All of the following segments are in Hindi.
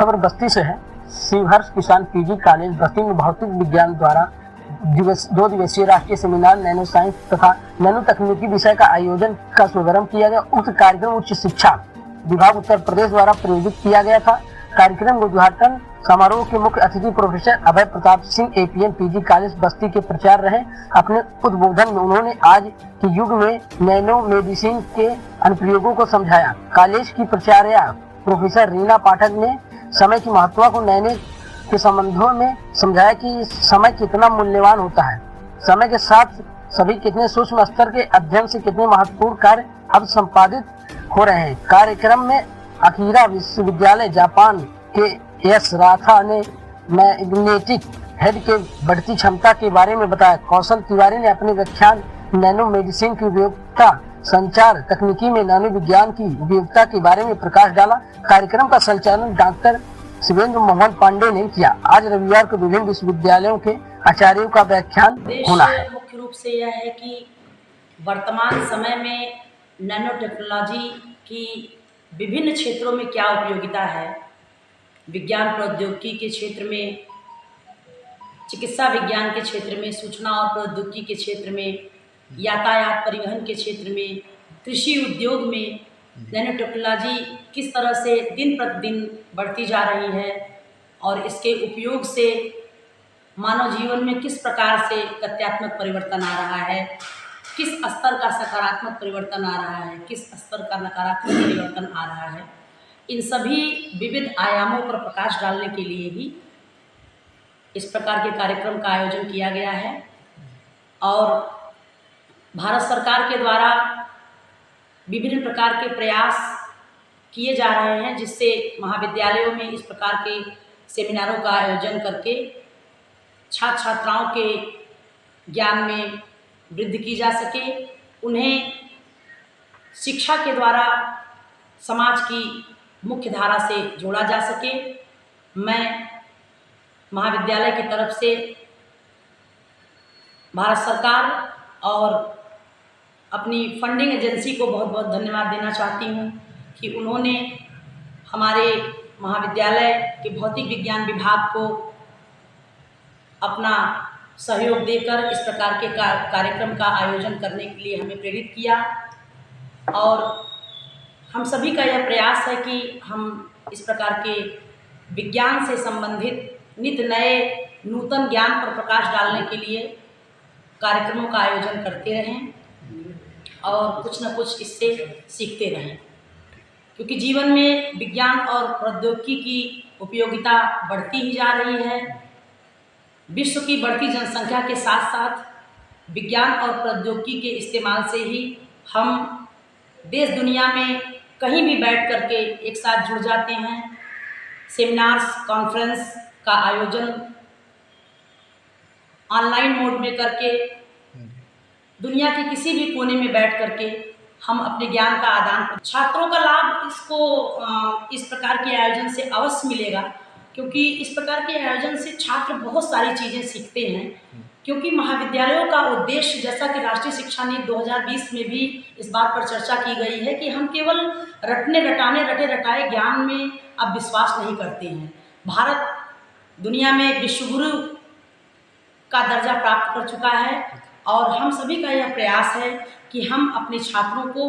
खबर बस्ती से है। शिवहर किसान पीजी कॉलेज बस्ती में भौतिक विज्ञान द्वारा 2 दिवसीय राष्ट्रीय सेमिनार नैनो साइंस तथा नैनो तकनीकी विषय का आयोजन का शुभारंभ किया गया। उक्त कार्यक्रम उच्च शिक्षा विभाग उत्तर प्रदेश द्वारा प्रायोजित किया गया था। कार्यक्रम उद्घाटन समारोह के मुख्य अतिथि professor Abhay Pratap Singh APM PG college Basti के प्राचार्य रहे। अपने उद्बोधन में उन्होंने आज के युग में नैनो मेडिसिन के अनुप्रयोगों को समझाया। कॉलेज की प्राचार्य प्रोफेसर रीना पाठक ने समय की महत्व को नैनो के संबंधों में समझाया कि समय कितना मूल्यवान होता है, समय के साथ सभी कितने सूक्ष्म स्तर के अध्ययन से कितने महत्वपूर्ण कार्य अब संपादित हो रहे हैं। कार्यक्रम में अकीरा विश्वविद्यालय जापान के एस राथा ने मैग्नेटिक हेड के बढ़ती क्षमता के बारे में बताया। कौशल तिवारी ने अपने व्याख्यान नैनो मेडिसिन की उपयोगिता संचार तकनीकी में नैनो विज्ञान की उपयोगिता के बारे में प्रकाश डाला। कार्यक्रम का संचालन डॉक्टर शिवेंद्र मोहन पांडे ने किया। आज रविवार को विभिन्न विश्वविद्यालयों के आचार्यों का व्याख्यान होना है। मुख्य रूप से यह है कि वर्तमान समय में नैनो टेक्नोलॉजी की विभिन्न क्षेत्रों में क्या उपयोगिता है। विज्ञान प्रौद्योगिकी के क्षेत्र में, चिकित्सा विज्ञान के क्षेत्र में, सूचना और प्रौद्योगिकी के क्षेत्र में, यातायात परिवहन के क्षेत्र में, कृषि उद्योग में नैनो टेक्नोलॉजी किस तरह से दिन प्रतिदिन बढ़ती जा रही है और इसके उपयोग से मानव जीवन में किस प्रकार से तथ्यात्मक परिवर्तन आ रहा है, किस स्तर का सकारात्मक परिवर्तन आ रहा है, किस स्तर का नकारात्मक परिवर्तन आ रहा है। इन सभी विविध आयामों पर प्रकाश डालने के लिए ही इस प्रकार के कार्यक्रम का आयोजन किया गया है और भारत सरकार के द्वारा विभिन्न प्रकार के प्रयास किए जा रहे हैं जिससे महाविद्यालयों में इस प्रकार के सेमिनारों का आयोजन करके छात्र छात्राओं के ज्ञान में वृद्धि की जा सके, उन्हें शिक्षा के द्वारा समाज की मुख्य धारा से जोड़ा जा सके। मैं महाविद्यालय की तरफ से भारत सरकार और अपनी फंडिंग एजेंसी को बहुत बहुत धन्यवाद देना चाहती हूँ कि उन्होंने हमारे महाविद्यालय के भौतिक विज्ञान विभाग को अपना सहयोग देकर इस प्रकार के कार्यक्रम का आयोजन करने के लिए हमें प्रेरित किया। और हम सभी का यह प्रयास है कि हम इस प्रकार के विज्ञान से संबंधित नित्य नए नूतन ज्ञान पर प्रकाश डालने के लिए कार्यक्रमों का आयोजन करते रहें और कुछ न कुछ इससे सीखते रहें, क्योंकि जीवन में विज्ञान और प्रौद्योगिकी की उपयोगिता बढ़ती ही जा रही है। विश्व की बढ़ती जनसंख्या के साथ साथ विज्ञान और प्रौद्योगिकी के इस्तेमाल से ही हम देश दुनिया में कहीं भी बैठ करके एक साथ जुड़ जाते हैं। सेमिनार्स, कॉन्फ्रेंस का आयोजन ऑनलाइन मोड में करके दुनिया के किसी भी कोने में बैठ करके हम अपने ज्ञान का आदान, छात्रों का लाभ इस प्रकार के आयोजन से अवश्य मिलेगा, क्योंकि इस प्रकार के आयोजन से छात्र बहुत सारी चीज़ें सीखते हैं। क्योंकि महाविद्यालयों का उद्देश्य, जैसा कि राष्ट्रीय शिक्षा नीति 2020 में भी इस बात पर चर्चा की गई है कि हम केवल रटे रटाए ज्ञान में अब विश्वास नहीं करते हैं। भारत दुनिया में विश्वगुरु का दर्जा प्राप्त कर चुका है और हम सभी का यह प्रयास है कि हम अपने छात्रों को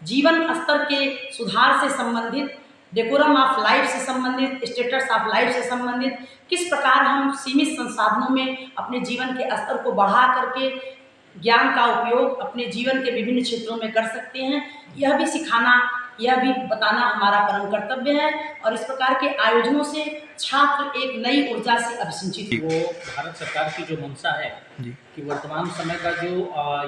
जीवन स्तर के सुधार से संबंधित, डेकोरम ऑफ लाइफ से संबंधित, स्टेटस ऑफ लाइफ से संबंधित किस प्रकार हम सीमित संसाधनों में अपने जीवन के स्तर को बढ़ा करके ज्ञान का उपयोग अपने जीवन के विभिन्न क्षेत्रों में कर सकते हैं, यह भी सिखाना, यह भी बताना हमारा परम कर्तव्य है। और इस प्रकार के आयोजनों से छात्र एक नई ऊर्जा से अभिसिंचित। वो भारत सरकार की जो मंशा है कि वर्तमान समय का जो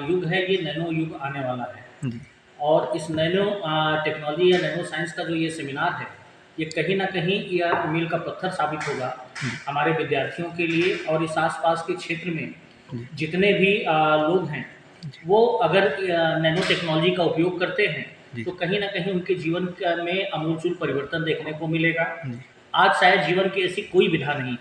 युग है ये नैनो युग आने वाला है और इस नैनो टेक्नोलॉजी या नैनो साइंस का जो ये सेमिनार है ये कहीं ना कहीं यह मील का पत्थर साबित होगा हमारे विद्यार्थियों के लिए। और इस आसपास के क्षेत्र में जितने भी लोग हैं वो अगर नैनो टेक्नोलॉजी का उपयोग करते हैं तो कहीं ना कहीं उनके जीवन में आमूलचूल परिवर्तन देखने को मिलेगा। आज शायद जीवन की ऐसी कोई विधा नहीं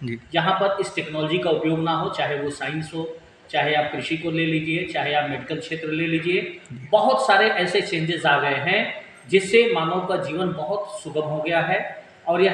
है जहाँ पर इस टेक्नोलॉजी का उपयोग ना हो, चाहे वो साइंस हो, चाहे आप कृषि को ले लीजिए, चाहे आप मेडिकल क्षेत्र ले लीजिए। बहुत सारे ऐसे चेंजेस आ गए हैं जिससे मानव का जीवन बहुत सुगम हो गया है और यह